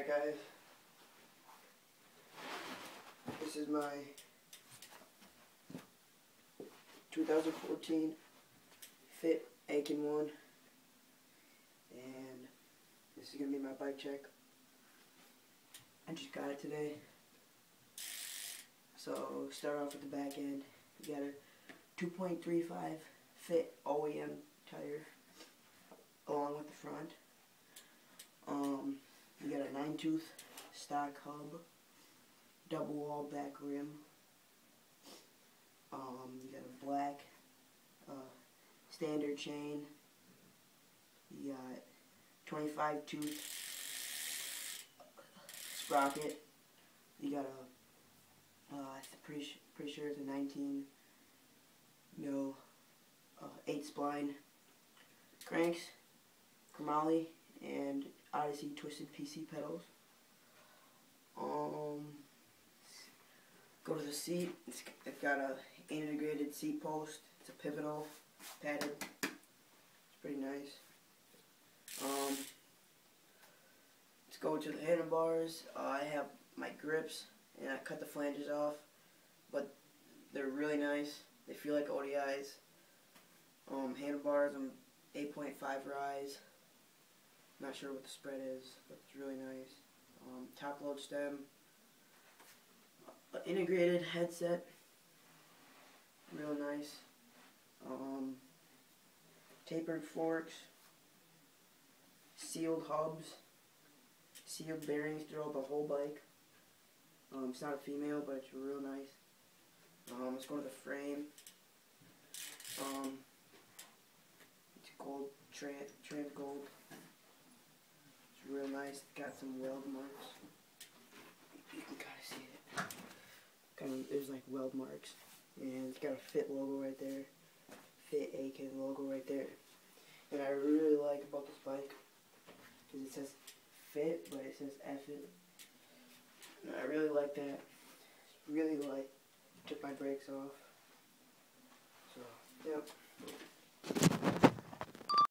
Alright guys, this is my 2014 Fit Aitken 1, and this is going to be my bike check. I just got it today. So start off with the back end. You got a 2.35 Fit OEM tire along with the front. You got a 9-tooth stock hub, double wall back rim. You got a black standard chain. You got 25 tooth sprocket. You got a pretty sure it's a 19 mil 8 spline cranks, chromoly, and Odyssey twisted PC pedals. Go to the seat. It's got a integrated seat post. It's a pivotal padded. It's pretty nice. Let's go to the handlebars. I have my grips and I cut the flanges off, but they're really nice. They feel like ODIs. Handlebars, 8.5 rise. Not sure what the spread is, but it's really nice. Top load stem. Integrated headset. Real nice. Tapered forks. Sealed hubs. Sealed bearings throughout the whole bike. It's not a female, but it's real nice. Let's go to the frame. It's gold, trans gold. It's real nice. It's got some weld marks. You can kind of see it. There's like weld marks. And it's got a Fit logo right there. Fit Aitken logo right there. And I really like about this bike is it says Fit, but it says F it. And I really like that. Really like took my brakes off. So, yep.